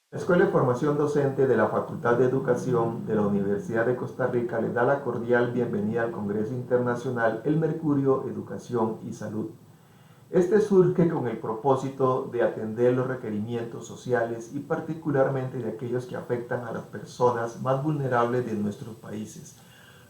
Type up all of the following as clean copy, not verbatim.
La Escuela de Formación Docente de la Facultad de Educación de la Universidad de Costa Rica les da la cordial bienvenida al Congreso Internacional El Mercurio, Educación y Salud. Este surge con el propósito de atender los requerimientos sociales y particularmente de aquellos que afectan a las personas más vulnerables de nuestros países,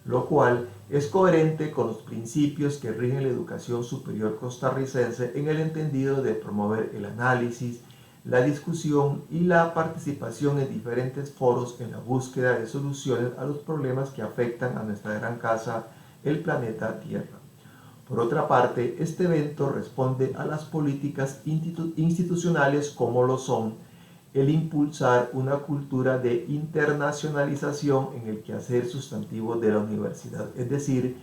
lo cual es coherente con los principios que rigen la educación superior costarricense en el entendido de promover el análisis, la discusión y la participación en diferentes foros en la búsqueda de soluciones a los problemas que afectan a nuestra gran casa, el planeta Tierra. Por otra parte, este evento responde a las políticas institucionales como lo son el impulsar una cultura de internacionalización en el quehacer sustantivo de la universidad, es decir,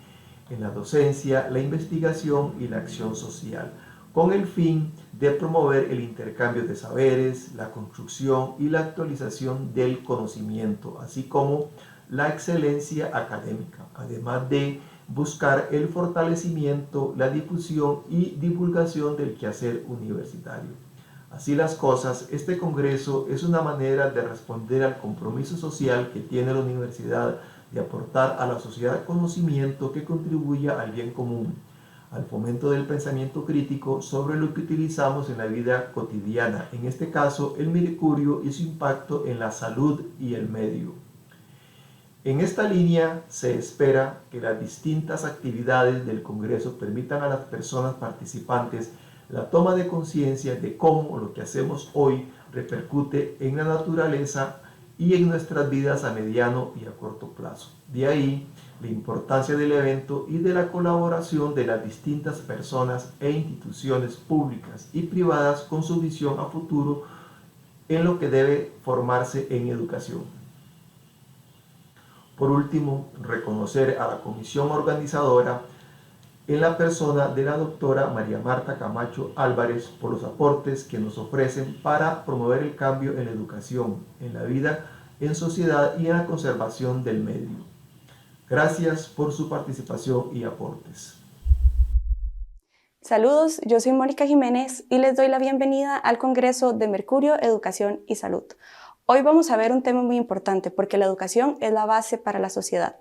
en la docencia, la investigación y la acción social, con el fin de promover el intercambio de saberes, la construcción y la actualización del conocimiento, así como la excelencia académica, además de buscar el fortalecimiento, la difusión y divulgación del quehacer universitario. Así las cosas, este Congreso es una manera de responder al compromiso social que tiene la universidad de aportar a la sociedad conocimiento que contribuya al bien común, al fomento del pensamiento crítico sobre lo que utilizamos en la vida cotidiana, en este caso el mercurio y su impacto en la salud y el medio. En esta línea se espera que las distintas actividades del Congreso permitan a las personas participantes la toma de conciencia de cómo lo que hacemos hoy repercute en la naturaleza y en nuestras vidas a mediano y a corto plazo. De ahí la importancia del evento y de la colaboración de las distintas personas e instituciones públicas y privadas con su visión a futuro en lo que debe formarse en educación. Por último, reconocer a la comisión organizadora en la persona de la doctora María Marta Camacho Álvarez por los aportes que nos ofrecen para promover el cambio en la educación, en la vida en sociedad y en la conservación del medio. Gracias por su participación y aportes. Saludos, yo soy Mónica Jiménez y les doy la bienvenida al Congreso de Mercurio, Educación y Salud. Hoy vamos a ver un tema muy importante porque la educación es la base para la sociedad.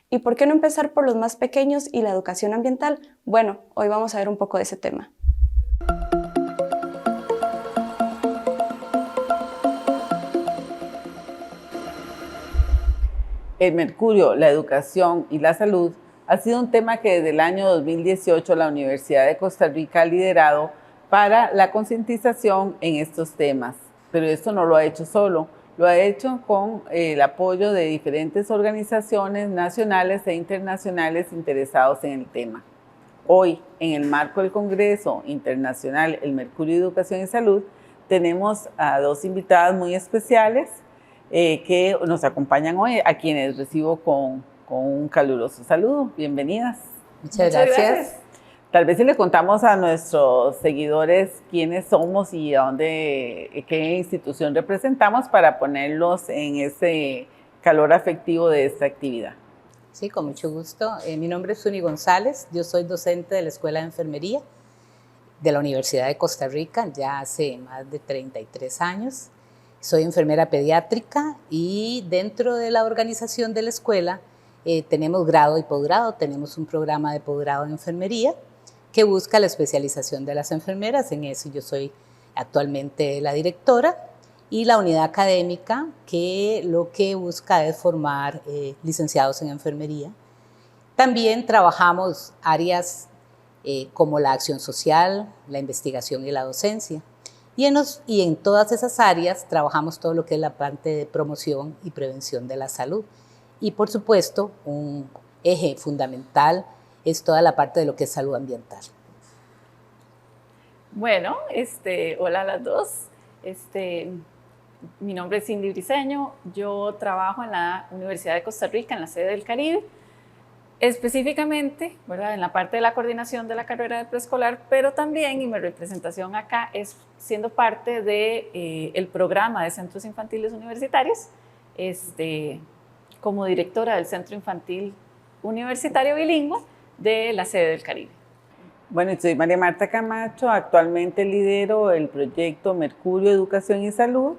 ¿Y por qué no empezar por los más pequeños y la educación ambiental? Bueno, hoy vamos a ver un poco de ese tema. El mercurio, la educación y la salud ha sido un tema que desde el año 2018 la Universidad de Costa Rica ha liderado para la concientización en estos temas. Pero esto no lo ha hecho solo, lo ha hecho con el apoyo de diferentes organizaciones nacionales e internacionales interesados en el tema. Hoy, en el marco del Congreso Internacional El Mercurio, Educación y Salud, tenemos a dos invitadas muy especiales que nos acompañan hoy, a quienes recibo con un caluroso saludo. Bienvenidas. Muchas gracias. Tal vez si le contamos a nuestros seguidores quiénes somos y a dónde, qué institución representamos para ponerlos en ese calor afectivo de esta actividad. Sí, con mucho gusto. Mi nombre es Suni González, yo soy docente de la Escuela de Enfermería de la Universidad de Costa Rica ya hace más de 33 años. Soy enfermera pediátrica y dentro de la organización de la escuela tenemos grado y posgrado, tenemos un programa de posgrado en enfermería que busca la especialización de las enfermeras, en eso yo soy actualmente la directora, y la unidad académica que lo que busca es formar licenciados en enfermería. También trabajamos áreas como la acción social, la investigación y la docencia. Y en todas esas áreas trabajamos todo lo que es la parte de promoción y prevención de la salud. Y por supuesto, un eje fundamental es toda la parte de lo que es salud ambiental. Bueno, hola a las dos. Mi nombre es Cindy Briceño, yo trabajo en la Universidad de Costa Rica, en la sede del Caribe, específicamente, ¿verdad?, en la parte de la coordinación de la carrera de preescolar, pero también, y mi representación acá es siendo parte del programa de centros infantiles universitarios, como directora del Centro Infantil Universitario Bilingüe de la sede del Caribe. Bueno, soy María Marta Camacho, actualmente lidero el proyecto Mercurio, Educación y Salud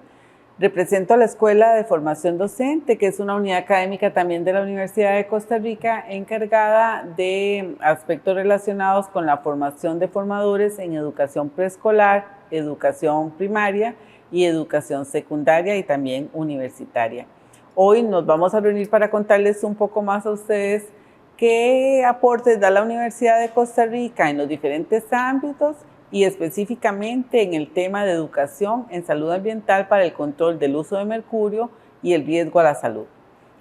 Represento a la Escuela de Formación Docente, que es una unidad académica también de la Universidad de Costa Rica, encargada de aspectos relacionados con la formación de formadores en educación preescolar, educación primaria y educación secundaria y también universitaria. Hoy nos vamos a reunir para contarles un poco más a ustedes qué aportes da la Universidad de Costa Rica en los diferentes ámbitos y específicamente en el tema de educación en salud ambiental para el control del uso de mercurio y el riesgo a la salud.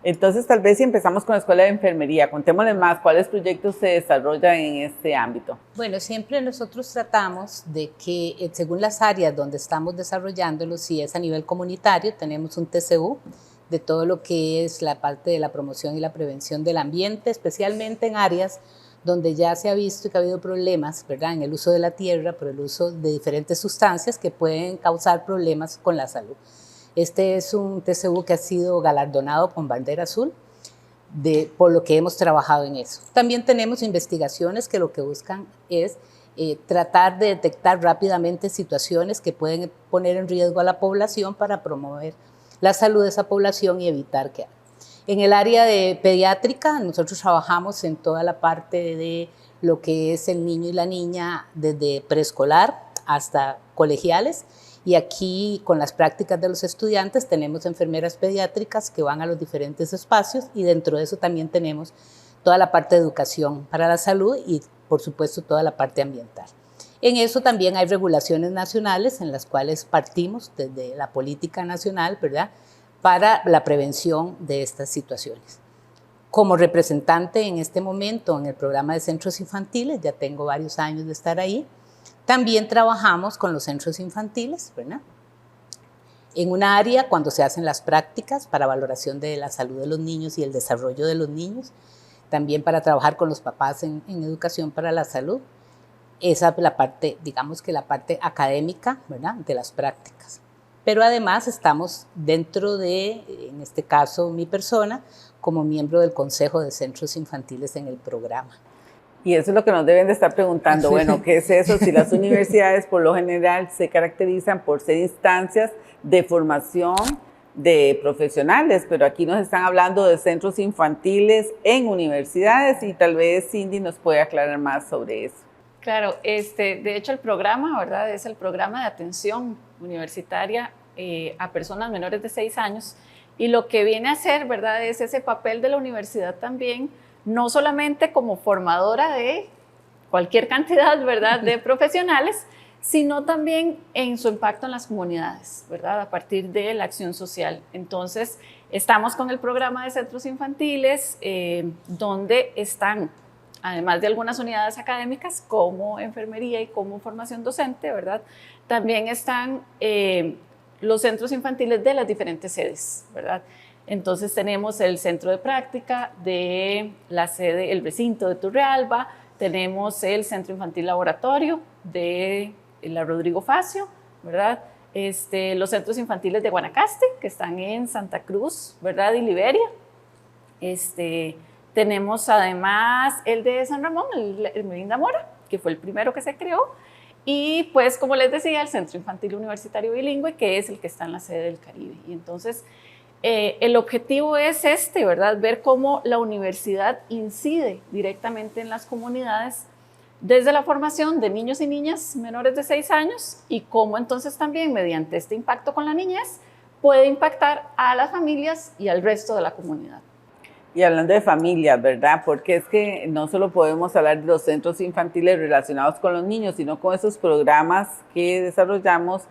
Entonces, tal vez si empezamos con la Escuela de Enfermería, contémosles más cuáles proyectos se desarrollan en este ámbito. Bueno, siempre nosotros tratamos de que, según las áreas donde estamos desarrollándolo, si es a nivel comunitario, tenemos un TCU de todo lo que es la parte de la promoción y la prevención del ambiente, especialmente en áreas donde ya se ha visto que ha habido problemas, ¿verdad?, en el uso de la tierra, por el uso de diferentes sustancias que pueden causar problemas con la salud. Este es un TCU que ha sido galardonado con bandera azul por lo que hemos trabajado en eso. También tenemos investigaciones que lo que buscan es tratar de detectar rápidamente situaciones que pueden poner en riesgo a la población para promover la salud de esa población y evitar que haya. En el área de pediátrica, nosotros trabajamos en toda la parte de lo que es el niño y la niña, desde preescolar hasta colegiales, y aquí con las prácticas de los estudiantes tenemos enfermeras pediátricas que van a los diferentes espacios, y dentro de eso también tenemos toda la parte de educación para la salud y por supuesto toda la parte ambiental. En eso también hay regulaciones nacionales en las cuales partimos desde la política nacional, ¿verdad?, para la prevención de estas situaciones. Como representante en este momento en el programa de centros infantiles, ya tengo varios años de estar ahí, también trabajamos con los centros infantiles, ¿verdad?, en un área cuando se hacen las prácticas para valoración de la salud de los niños y el desarrollo de los niños, también para trabajar con los papás en educación para la salud. Esa es la parte, digamos que la parte académica, ¿verdad?, de las prácticas. Pero además estamos dentro de, en este caso, mi persona, como miembro del Consejo de Centros Infantiles en el programa. Y eso es lo que nos deben de estar preguntando. Sí. Bueno, ¿qué es eso? Si las universidades por lo general se caracterizan por ser instancias de formación de profesionales, pero aquí nos están hablando de centros infantiles en universidades y tal vez Cindy nos puede aclarar más sobre eso. Claro, de hecho el programa, ¿verdad?, es el programa de atención universitaria a personas menores de 6 años, y lo que viene a hacer, ¿verdad?, es ese papel de la universidad también, no solamente como formadora de cualquier cantidad, ¿verdad?, de profesionales, sino también en su impacto en las comunidades, ¿verdad?, a partir de la acción social. Entonces, estamos con el programa de centros infantiles, donde están, además de algunas unidades académicas como enfermería y como formación docente, ¿verdad?, también están los centros infantiles de las diferentes sedes, ¿verdad? Entonces tenemos el centro de práctica de la sede, el recinto de Turrialba, tenemos el centro infantil laboratorio de la Rodrigo Facio, ¿verdad?, los centros infantiles de Guanacaste, que están en Santa Cruz, ¿verdad?, y Liberia. Tenemos además el de San Ramón, el Melinda Mora, que fue el primero que se creó, y pues como les decía, el Centro Infantil Universitario Bilingüe, que es el que está en la sede del Caribe. Y entonces el objetivo es ¿verdad?, ver cómo la universidad incide directamente en las comunidades desde la formación de niños y niñas menores de 6 años, y cómo entonces también mediante este impacto con la niñez puede impactar a las familias y al resto de la comunidad. Y hablando de familias, ¿verdad?, porque es que no solo podemos hablar de los centros infantiles relacionados con los niños, sino con esos programas que desarrollamos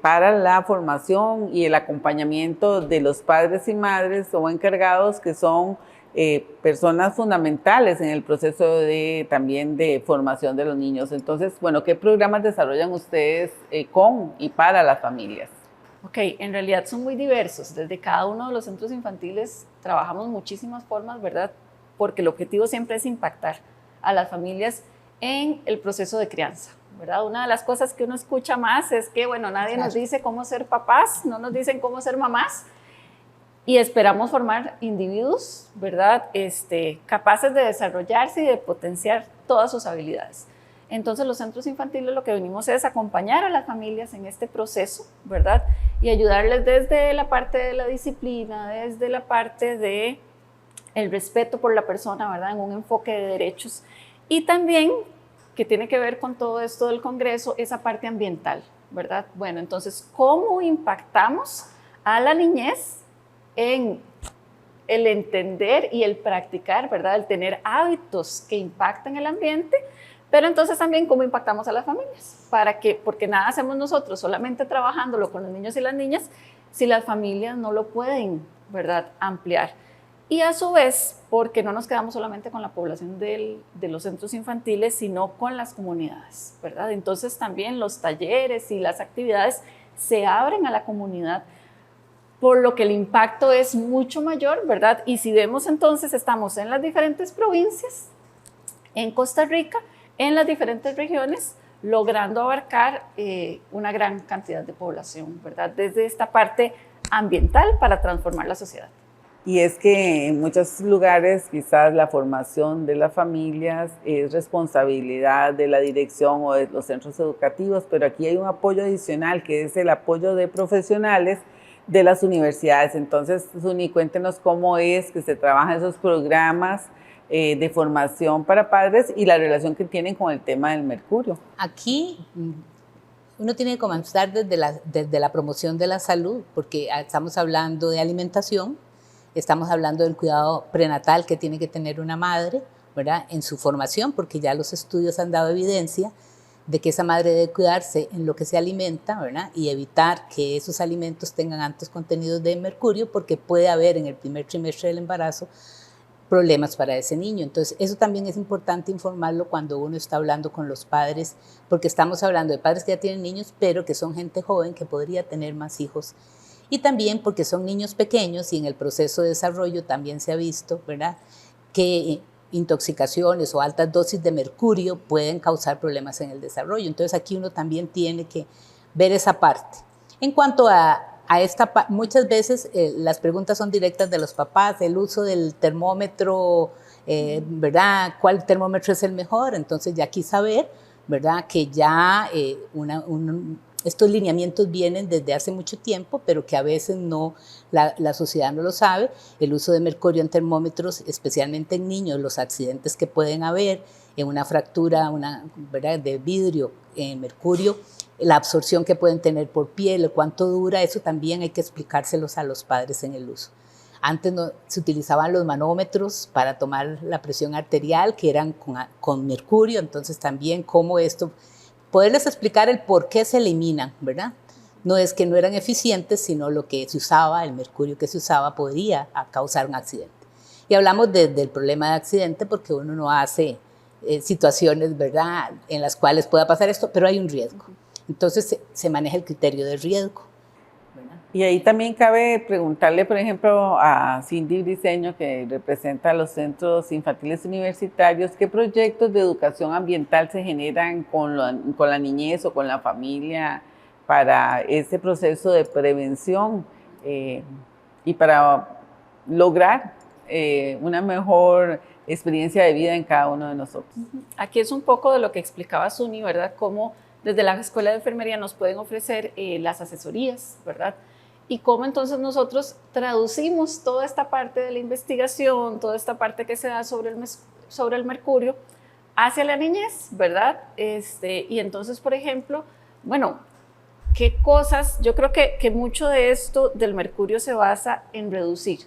para la formación y el acompañamiento de los padres y madres o encargados que son personas fundamentales en el proceso también de formación de los niños. Entonces, bueno, ¿qué programas desarrollan ustedes con y para las familias? Ok, en realidad son muy diversos. Desde cada uno de los centros infantiles trabajamos muchísimas formas, ¿verdad?, porque el objetivo siempre es impactar a las familias en el proceso de crianza, ¿verdad? Una de las cosas que uno escucha más es que, bueno, nadie nos dice cómo ser papás, no nos dicen cómo ser mamás, y esperamos formar individuos, ¿verdad?, capaces de desarrollarse y de potenciar todas sus habilidades. Entonces los centros infantiles lo que venimos es acompañar a las familias en este proceso, ¿verdad? Y ayudarles desde la parte de la disciplina, desde la parte de el respeto por la persona, ¿verdad? En un enfoque de derechos. Y también, que tiene que ver con todo esto del Congreso, esa parte ambiental, ¿verdad? Bueno, entonces, ¿cómo impactamos a la niñez en el entender y el practicar, ¿verdad? El tener hábitos que impactan el ambiente, pero entonces también cómo impactamos a las familias, porque nada hacemos nosotros solamente trabajándolo con los niños y las niñas si las familias no lo pueden, ¿verdad? Ampliar. Y a su vez, porque no nos quedamos solamente con la población de los centros infantiles, sino con las comunidades, ¿verdad? Entonces también los talleres y las actividades se abren a la comunidad, por lo que el impacto es mucho mayor, ¿verdad? Y si vemos entonces, estamos en las diferentes provincias, en Costa Rica, en las diferentes regiones, logrando abarcar una gran cantidad de población, ¿verdad? Desde esta parte ambiental para transformar la sociedad. Y es que en muchos lugares quizás la formación de las familias es responsabilidad de la dirección o de los centros educativos, pero aquí hay un apoyo adicional que es el apoyo de profesionales de las universidades. Entonces, Suni, cuéntenos cómo es que se trabajan esos programas de formación para padres y la relación que tienen con el tema del mercurio. Aquí uno tiene que comenzar desde la promoción de la salud, porque estamos hablando de alimentación, estamos hablando del cuidado prenatal que tiene que tener una madre, ¿verdad? En su formación, porque ya los estudios han dado evidencia de que esa madre debe cuidarse en lo que se alimenta, ¿verdad? Y evitar que esos alimentos tengan altos contenidos de mercurio, porque puede haber en el primer trimestre del embarazo problemas para ese niño. Entonces, eso también es importante informarlo cuando uno está hablando con los padres, porque estamos hablando de padres que ya tienen niños, pero que son gente joven que podría tener más hijos. Y también porque son niños pequeños y en el proceso de desarrollo también se ha visto, ¿verdad?, que intoxicaciones o altas dosis de mercurio pueden causar problemas en el desarrollo. Entonces aquí uno también tiene que ver esa parte. En cuanto a esta parte, muchas veces las preguntas son directas de los papás, el uso del termómetro, ¿verdad? ¿Cuál termómetro es el mejor? Entonces ya aquí saber, ¿verdad?, que ya estos lineamientos vienen desde hace mucho tiempo, pero que a veces no, la sociedad no lo sabe. El uso de mercurio en termómetros, especialmente en niños, los accidentes que pueden haber en una fractura, ¿verdad?, de vidrio en mercurio, la absorción que pueden tener por piel, cuánto dura, eso también hay que explicárselos a los padres en el uso. Antes no, se utilizaban los manómetros para tomar la presión arterial, que eran con mercurio, entonces también cómo esto, poderles explicar el por qué se eliminan, ¿verdad? No es que no eran eficientes, sino lo que se usaba, el mercurio que se usaba podría causar un accidente. Y hablamos del problema de accidente porque uno no hace situaciones, ¿verdad?, en las cuales pueda pasar esto, pero hay un riesgo. Entonces se maneja el criterio de riesgo. Y ahí también cabe preguntarle, por ejemplo, a Cindy Briceño, que representa a los centros infantiles universitarios, ¿qué proyectos de educación ambiental se generan con la niñez o con la familia para ese proceso de prevención y para lograr una mejor experiencia de vida en cada uno de nosotros? Aquí es un poco de lo que explicaba Suni, ¿verdad? Cómo desde la Escuela de Enfermería nos pueden ofrecer las asesorías, ¿verdad? Y cómo entonces nosotros traducimos toda esta parte de la investigación, toda esta parte que se da sobre el mercurio hacia la niñez, ¿verdad? Y entonces, por ejemplo, bueno, ¿qué cosas? Yo creo que mucho de esto del mercurio se basa en reducir,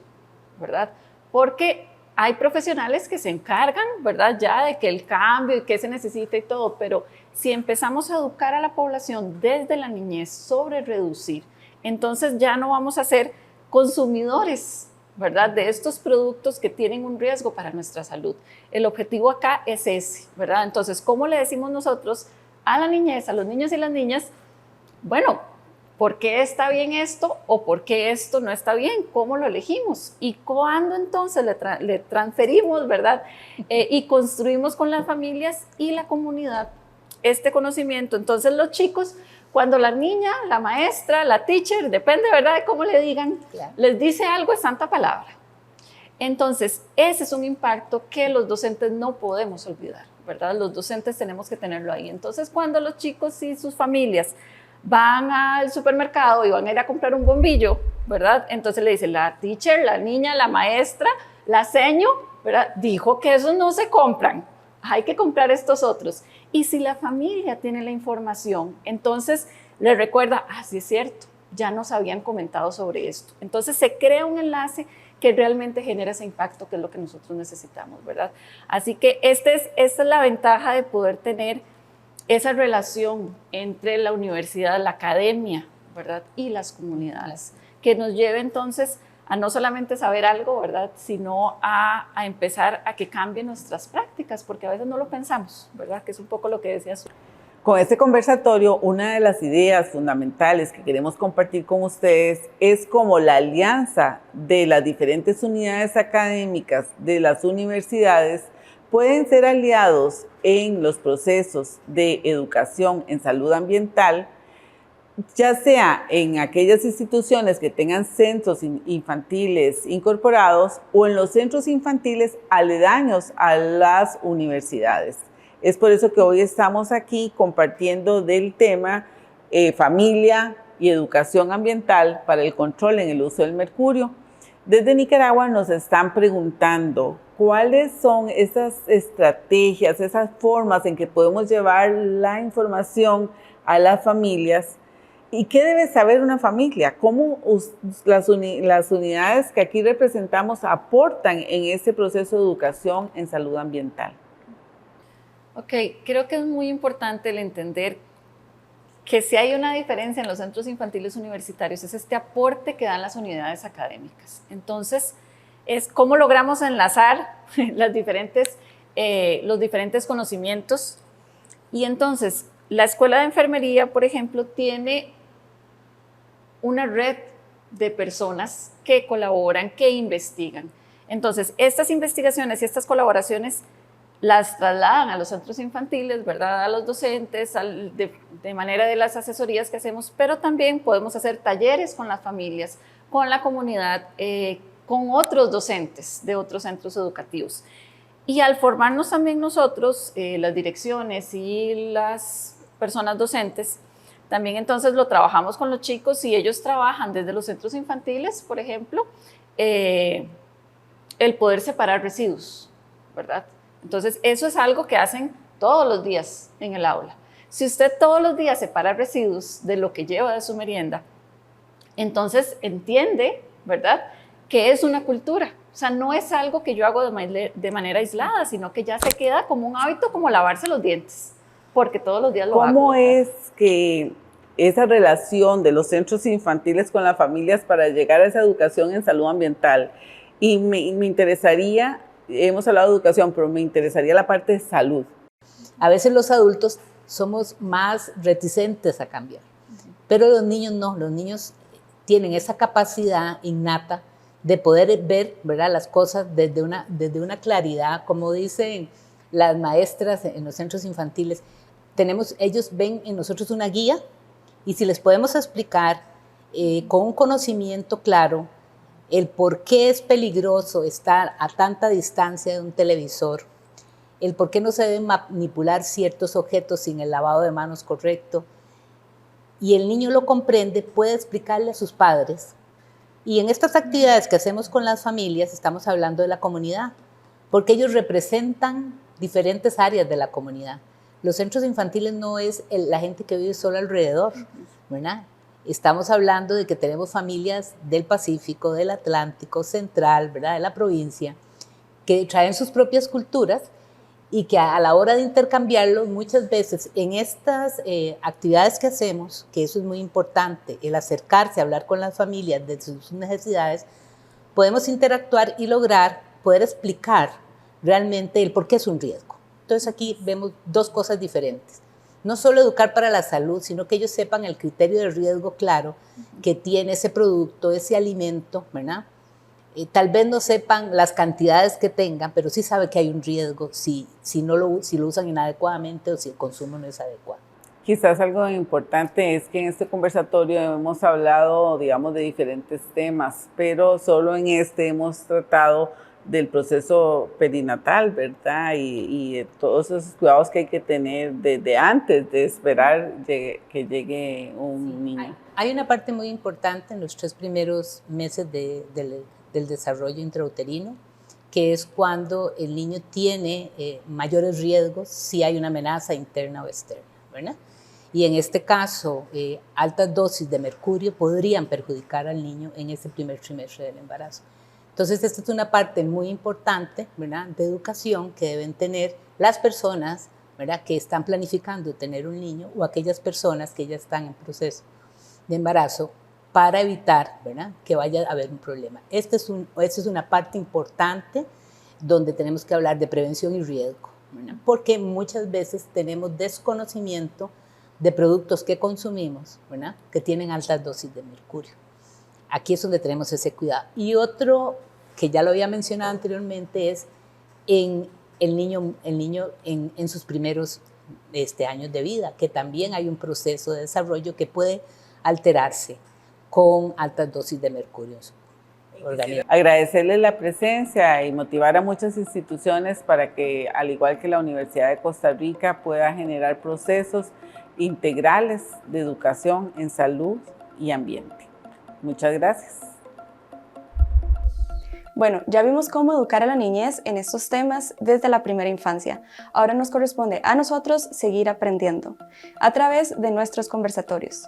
¿verdad? Porque hay profesionales que se encargan, ¿verdad?, ya de que el cambio y qué se necesita y todo, pero si empezamos a educar a la población desde la niñez sobre reducir, entonces ya no vamos a ser consumidores, ¿verdad?, de estos productos que tienen un riesgo para nuestra salud. El objetivo acá es ese, ¿verdad? Entonces, ¿cómo le decimos nosotros a la niñez, a los niños y las niñas? Bueno, ¿por qué está bien esto o por qué esto no está bien? ¿Cómo lo elegimos? ¿Y cuándo entonces le transferimos, verdad? Y construimos con las familias y la comunidad este conocimiento? Entonces los chicos, cuando la niña, la maestra, la teacher, depende, ¿verdad?, de cómo le digan, claro, les dice algo, es santa palabra. Entonces ese es un impacto que los docentes no podemos olvidar, ¿verdad? Los docentes tenemos que tenerlo ahí. Entonces, cuando los chicos y sus familias van al supermercado y van a ir a comprar un bombillo, ¿verdad? Entonces le dicen, la teacher, la niña, la maestra, la seño, ¿verdad? Dijo que esos no se compran, hay que comprar estos otros. Y si la familia tiene la información, entonces le recuerda, sí es cierto, ya nos habían comentado sobre esto. Entonces se crea un enlace que realmente genera ese impacto, que es lo que nosotros necesitamos, ¿verdad? Así que esta es la ventaja de poder tener esa relación entre la universidad, la academia, ¿verdad? Y las comunidades, que nos lleve entonces a no solamente saber algo, ¿verdad? Sino a empezar a que cambien nuestras prácticas, porque a veces no lo pensamos, ¿verdad? Que es un poco lo que decía Su. Con este conversatorio, una de las ideas fundamentales que queremos compartir con ustedes es cómo la alianza de las diferentes unidades académicas de las universidades pueden ser aliados en los procesos de educación en salud ambiental, ya sea en aquellas instituciones que tengan centros infantiles incorporados o en los centros infantiles aledaños a las universidades. Es por eso que hoy estamos aquí compartiendo del tema familia y educación ambiental para el control en el uso del mercurio. Desde Nicaragua nos están preguntando cuáles son esas estrategias, esas formas en que podemos llevar la información a las familias y qué debe saber una familia, cómo las unidades que aquí representamos aportan en ese proceso de educación en salud ambiental. Ok, creo que es muy importante el entender que si hay una diferencia en los centros infantiles universitarios es este aporte que dan las unidades académicas. Entonces, es cómo logramos enlazar los diferentes conocimientos. Y entonces, la Escuela de Enfermería, por ejemplo, tiene una red de personas que colaboran, que investigan. Entonces, estas investigaciones y estas colaboraciones las trasladan a los centros infantiles, ¿verdad? A los docentes, de manera de las asesorías que hacemos, pero también podemos hacer talleres con las familias, con la comunidad, con otros docentes de otros centros educativos. Y al formarnos también nosotros, las direcciones y las personas docentes, también entonces lo trabajamos con los chicos y ellos trabajan desde los centros infantiles, por ejemplo, el poder separar residuos, ¿verdad? Entonces, eso es algo que hacen todos los días en el aula. Si usted todos los días separa residuos de lo que lleva de su merienda, entonces entiende, ¿verdad?, que es una cultura. O sea, no es algo que yo hago de manera aislada, sino que ya se queda como un hábito, como lavarse los dientes, porque todos los días lo hago. ¿Cómo es que esa relación de los centros infantiles con las familias para llegar a esa educación en salud ambiental? Y me interesaría, hemos hablado de educación, pero me interesaría la parte de salud. A veces los adultos somos más reticentes a cambiar, pero los niños no, los niños tienen esa capacidad innata de poder ver, ¿verdad?, las cosas desde una claridad, como dicen las maestras en los centros infantiles. Ellos ven en nosotros una guía y si les podemos explicar con un conocimiento claro el por qué es peligroso estar a tanta distancia de un televisor, el por qué no se deben manipular ciertos objetos sin el lavado de manos correcto, y el niño lo comprende, puede explicarle a sus padres. Y en estas actividades que hacemos con las familias estamos hablando de la comunidad, porque ellos representan diferentes áreas de la comunidad. Los centros infantiles no es la gente que vive solo alrededor, ¿verdad? Estamos hablando de que tenemos familias del Pacífico, del Atlántico, Central, ¿verdad?, de la provincia, que traen sus propias culturas y que a la hora de intercambiarlo, muchas veces en estas actividades que hacemos, que eso es muy importante, el acercarse, hablar con las familias de sus necesidades, podemos interactuar y lograr poder explicar realmente el por qué es un riesgo. Entonces aquí vemos dos cosas diferentes. No solo educar para la salud, sino que ellos sepan el criterio de riesgo claro que tiene ese producto, ese alimento, ¿verdad? Tal vez no sepan las cantidades que tengan, pero sí sabe que hay un riesgo si lo usan inadecuadamente o si el consumo no es adecuado. Quizás algo importante es que en este conversatorio hemos hablado, digamos, de diferentes temas, pero solo en este hemos tratado del proceso perinatal, ¿verdad? Y todos esos cuidados que hay que tener desde antes de esperar que llegue un niño. Hay una parte muy importante en los 3 primeros meses del desarrollo intrauterino, que es cuando el niño tiene mayores riesgos si hay una amenaza interna o externa, ¿verdad? Y en este caso, altas dosis de mercurio podrían perjudicar al niño en ese primer trimestre del embarazo. Entonces, esta es una parte muy importante, ¿verdad?, de educación que deben tener las personas, ¿verdad?, que están planificando tener un niño o aquellas personas que ya están en proceso de embarazo para evitar, ¿verdad?, que vaya a haber un problema. Esta es una parte importante donde tenemos que hablar de prevención y riesgo, ¿verdad?, porque muchas veces tenemos desconocimiento de productos que consumimos, ¿verdad?, que tienen altas dosis de mercurio. Aquí es donde tenemos ese cuidado. Y otro que ya lo había mencionado anteriormente es en el niño en sus primeros años de vida, que también hay un proceso de desarrollo que puede alterarse con altas dosis de mercurio en su organismo. Agradecerles la presencia y motivar a muchas instituciones para que, al igual que la Universidad de Costa Rica, pueda generar procesos integrales de educación en salud y ambiente. Muchas gracias. Bueno, ya vimos cómo educar a la niñez en estos temas desde la primera infancia. Ahora nos corresponde a nosotros seguir aprendiendo a través de nuestros conversatorios.